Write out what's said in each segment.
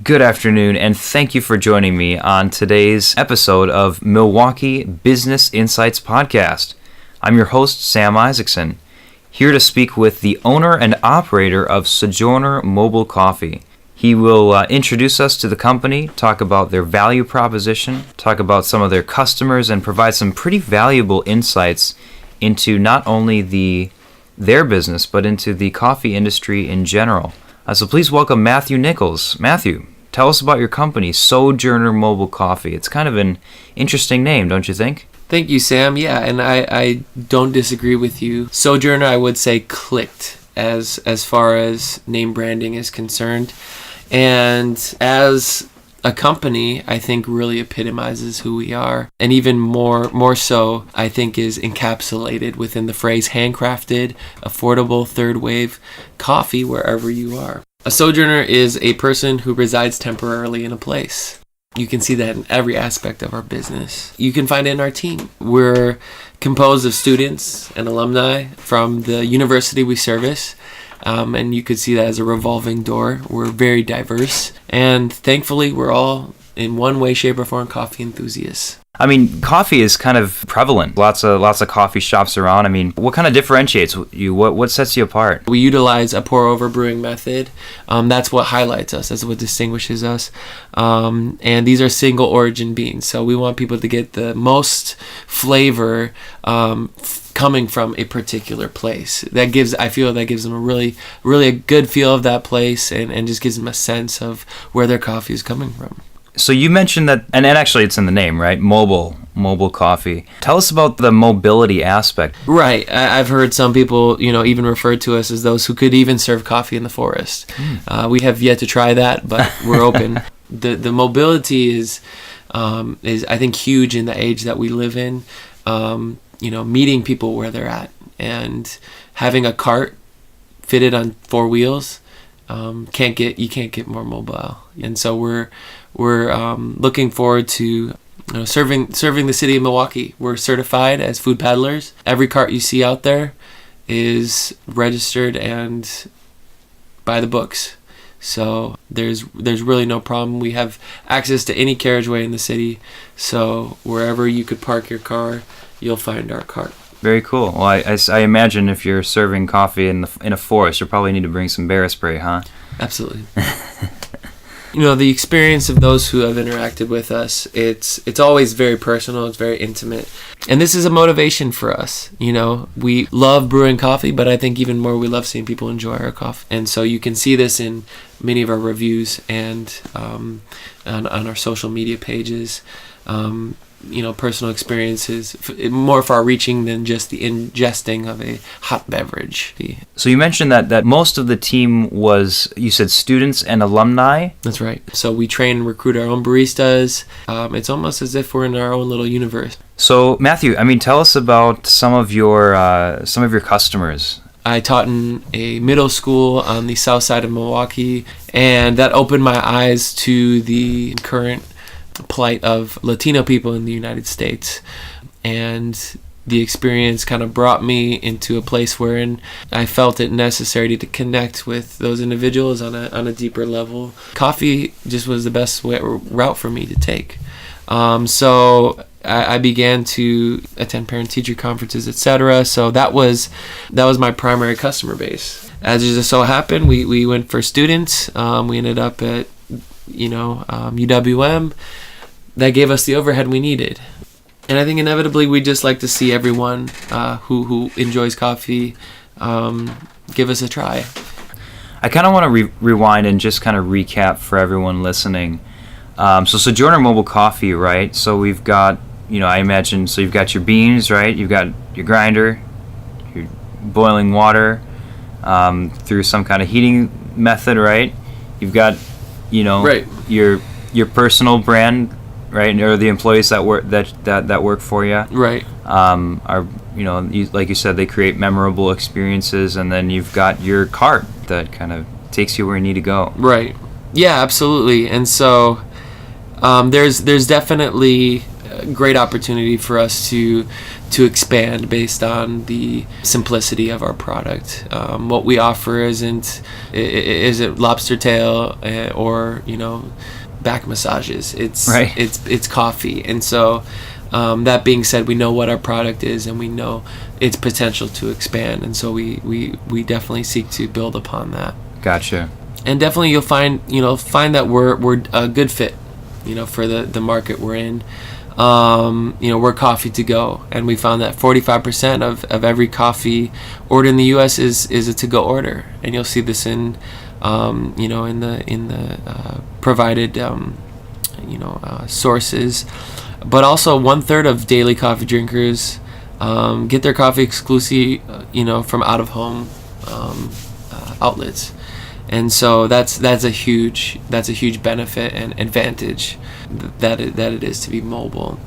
Good afternoon, and thank you for joining me on today's episode of Milwaukee Business Insights Podcast. I'm your host, Sam Isaacson, here to speak with the owner and operator of Sojourner Mobile Coffee. He will introduce us to the company, talk about their value proposition, talk about some of their customers, and provide some pretty valuable insights into not only their business, but into the coffee industry in general. So please welcome Matthew Nichols. Matthew, tell us about your company, Sojourner Mobile Coffee. It's kind of an interesting name, don't you think? Thank you, Sam. Yeah, and I don't disagree with you. Sojourner, I would say, clicked as far as name branding is concerned. And as a company, I think really epitomizes who we are. And even more so, I think is encapsulated within the phrase handcrafted, affordable, third wave coffee wherever you are. A sojourner is a person who resides temporarily in a place. You can see that in every aspect of our business. You can find it in our team. We're composed of students and alumni from the university we service. And you could see that as a revolving door. We're very diverse. And thankfully, we're all, in one way, shape, or form, coffee enthusiasts. I mean, coffee is kind of prevalent. Lots of coffee shops around. I mean, what kind of differentiates you? What sets you apart? We utilize a pour-over brewing method. That's what highlights us. That's what distinguishes us. And these are single origin beans. So we want people to get the most flavor coming from a particular place. I feel that gives them a really a good feel of that place and just gives them a sense of where their coffee is coming from. So you mentioned that, and actually it's in the name, right? Mobile coffee. Tell us about the mobility aspect. Right. I've heard some people, even refer to us as those who could even serve coffee in the forest. We have yet to try that, but we're open. The mobility is I think huge in the age that we live in. Meeting people where they're at and having a cart fitted on four wheels. You can't get more mobile, and so we're looking forward to serving the city of Milwaukee. We're certified as food peddlers. Every cart you see out there is registered and by the books. So there's really no problem. We have access to any carriageway in the city. So wherever you could park your car, you'll find our cart. Very cool. Well, I imagine if you're serving coffee in a forest, you'll probably need to bring some bear spray, huh? Absolutely. The experience of those who have interacted with us, it's always very personal, it's very intimate. And this is a motivation for us. We love brewing coffee, but I think even more we love seeing people enjoy our coffee. And so you can see this in many of our reviews and on our social media pages. Personal experiences, more far-reaching than just the ingesting of a hot beverage. So you mentioned that most of the team was, you said, students and alumni? That's right. So we train and recruit our own baristas. It's almost as if we're in our own little universe. So Matthew, tell us about some of your customers. I taught in a middle school on the south side of Milwaukee, and that opened my eyes to the current plight of Latino people in the United States, and the experience kind of brought me into a place wherein I felt it necessary to connect with those individuals on a deeper level. Coffee just was the best route for me to take. So I began to attend parent-teacher conferences, etc. So that was my primary customer base. As it just so happened, we went for students. We ended up at UWM. That gave us the overhead we needed. And I think inevitably we just like to see everyone who enjoys coffee give us a try. I kind of want to rewind and just kind of recap for everyone listening. So Sojourner Mobile Coffee, right? So we've got, I imagine, so you've got your beans, right? You've got your grinder, your boiling water through some kind of heating method, right? You've got, right. your personal brand, right, or the employees that work for you, right, are like you said, they create memorable experiences, and then you've got your cart that kind of takes you where you need to go. Right. Yeah, absolutely. And so there's definitely great opportunity for us to expand based on the simplicity of our product. What we offer isn't lobster tail or back massages. It's coffee. And so that being said, we know what our product is and we know its potential to expand, and so we definitely seek to build upon that. Gotcha. And definitely you'll find that we're a good fit for the market we're in. We're coffee to go, and we found that 45% of every coffee ordered in the U.S. is a to-go order, and you'll see this in the provided sources. But also 1/3 of daily coffee drinkers get their coffee exclusively from out of home outlets. And so that's a huge benefit and advantage that it is to be mobile.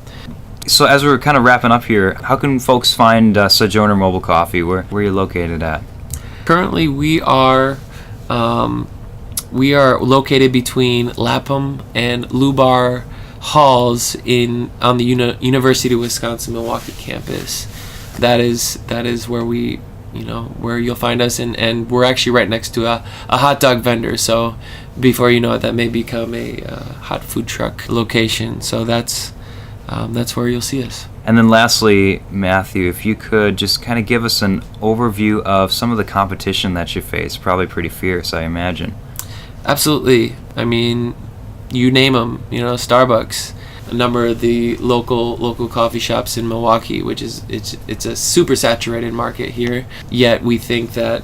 So as we're kind of wrapping up here, how can folks find Sojourner Mobile Coffee? Where are you located at? Currently, we are located between Lapham and Lubar Halls on the University of Wisconsin-Milwaukee campus. That is where where you'll find us, and we're actually right next to a hot dog vendor, so before you know it, that may become a hot food truck location. So that's where you'll see us. And then lastly, Matthew, if you could just kind of give us an overview of some of the competition that you face. Probably pretty fierce, I imagine. Absolutely. I mean, you name them, Starbucks, a number of the local coffee shops in Milwaukee, which is it's a super saturated market here. Yet we think that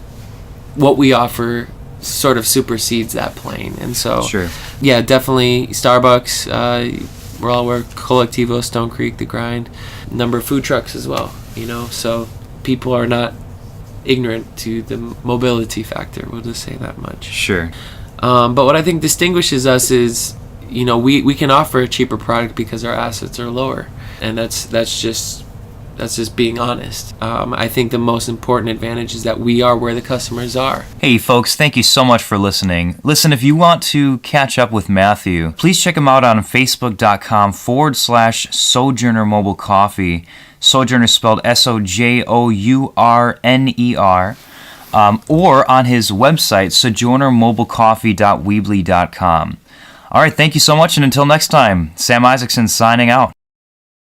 what we offer sort of supersedes that plane, and so sure. Yeah, definitely Starbucks. We're all aware Collectivo, Stone Creek, The Grind, number of food trucks as well. So people are not ignorant to the mobility factor. We'll just say that much. Sure. But what I think distinguishes us is, we can offer a cheaper product because our assets are lower, and that's just being honest. I think the most important advantage is that we are where the customers are. Hey folks, thank you so much for listening. Listen, if you want to catch up with Matthew, please check him out on facebook.com/Sojourner Mobile Coffee. Sojourner spelled SOJOURNER. Or on his website, sojournermobilecoffee.weebly.com. All right, thank you so much, and until next time, Sam Isaacson signing out.